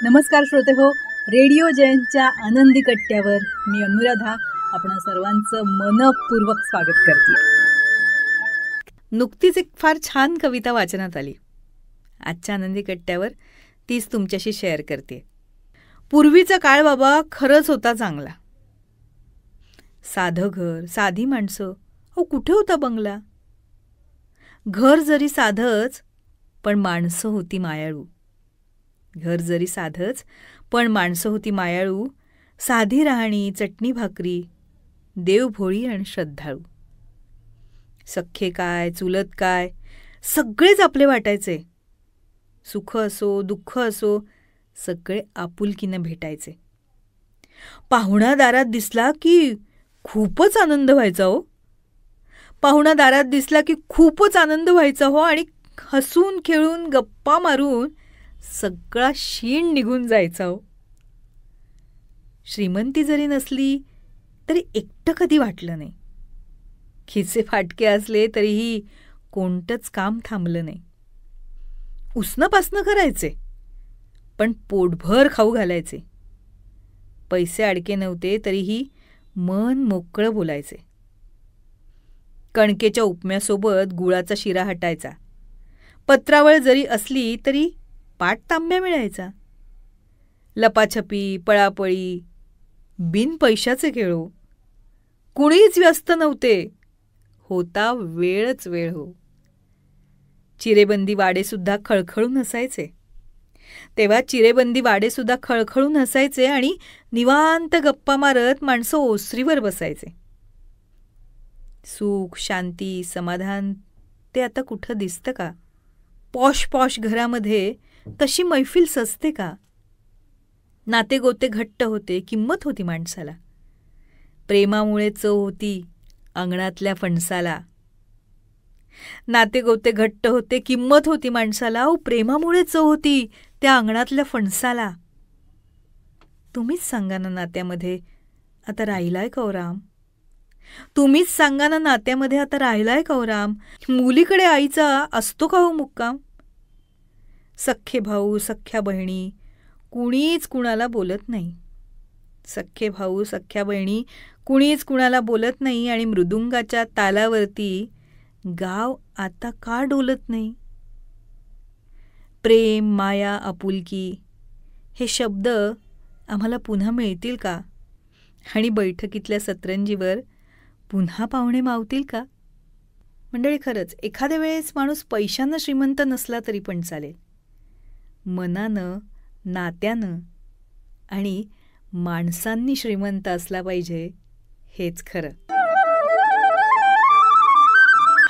नमस्कार श्रोते हो, रेडिओ जयंतच्या आनंदी कट्ट्यावर मी अनुराधा आपण सर्वांचं मनपूर्वक स्वागत करते. नुकतीच एक फार छान कविता वाचनात आली. आजच्या आनंदी कट्ट्यावर तीच तुमच्याशी शेअर करते. पूर्वीचा काळ बाबा खरंच होता चांगला. साधं घर, साधी माणसं, अहो कुठे होता बंगला. घर जरी साधंच पण माणसं होती मायाळू. घर जरी साधंच पण माणसं होती मायाळू. साधी राहणी, चटणी भाकरी, देवभोळी आणि श्रद्धाळू. सख्खे काय, चुलत काय, सगळेच आपले वाटायचे. सुख असो, दुःख असो, सगळे आपुलकीनं भेटायचे. पाहुणा दारात दिसला की खूपच आनंद व्हायचा हो. पाहुणा दारात दिसला की खूपच आनंद व्हायचा हो. आणि हसून खेळून गप्पा मारून सगळा शीण निघून जायचा हो. श्रीमंती जरी नसली तरी एकटं कधी वाटलं नाही. खिसे फाटके असले तरीही कोणतंच काम थांबलं नाही. उसनं करायचे पण पोटभर खाऊ घालायचे. पैसे अडके नव्हते तरीही मन मोकळं बोलायचे. कणकेच्या उपम्यासोबत गुळाचा शिरा हटायचा. पत्रावळ जरी असली तरी पाट तांब्या मिळायचा. लपाछपी, पळापळी, बिन पैशाचे खेळो. कुणीच व्यस्त नव्हते. होता वेळच वेळ हो. चिरेबंदी वाडेसुद्धा खळखळून हसायचे. तेव्हा चिरेबंदी वाडेसुद्धा खळखळून हसायचे आणि निवांत गप्पा मारत माणसं ओसरीवर बसायचे. सुख, शांती, समाधान ते आता कुठं दिसतं का? पॉश घरामध्ये तशी मैफिल सजते का? नातेगोते घट्ट होते, किंमत होती माणसाला. प्रेमामुळे चव होती अंगणातल्या फणसाला. नातेगोते घट्ट होते, किंमत होती माणसाला. प्रेमामुळे चव होती त्या अंगणातल्या फणसाला. तुम्हीच सांगा ना नात्यामध्ये आता राहिलाय का ओ राम? तुम्हीच सांगा ना नात्यामध्ये आता राहिलाय का ओ राम? मुलीकडे आईचा असतो का हो मुक्काम? सख्खे भाऊ, सख्ख्या बहिणी, कुणीच कुणाला बोलत नाही. सख्खे भाऊ, सख्ख्या बहिणी, कुणीच कुणाला बोलत नाही. आणि मृदुंगाच्या तालावरती गाव आता का डोलत नाही? प्रेम, माया, आपुलकी हे शब्द आम्हाला पुन्हा मिळतील का? आणि बैठकीतल्या सतरंजीवर पुन्हा पाहुणे मावतील का? मंडळी, खरंच एखाद्या वेळेस माणूस पैशानं श्रीमंत नसला तरी पण चालेल. मनानं, नात्यानं आणि माणसांनी श्रीमंत असला पाहिजे, हेच खरं.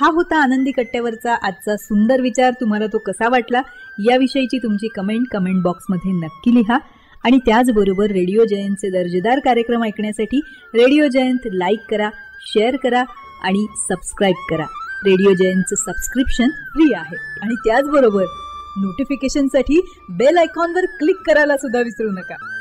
हा होता आनंदी कट्ट्यावरचा आजचा सुंदर विचार. तुम्हाला तो कसा वाटला याविषयीची तुमची कमेंट बॉक्समध्ये नक्की लिहा. आणि त्याचबरोबर रेडिओ जयंतचे दर्जेदार कार्यक्रम ऐकण्यासाठी रेडिओ जयंत लाईक करा, शेअर करा आणि सबस्क्राईब करा. रेडिओ जयंतचं सबस्क्रिप्शन फ्री आहे. आणि त्याचबरोबर नोटिफिकेशनसाठी बेल आयकॉनवर क्लिक करायला सुद्धा विसरू नका.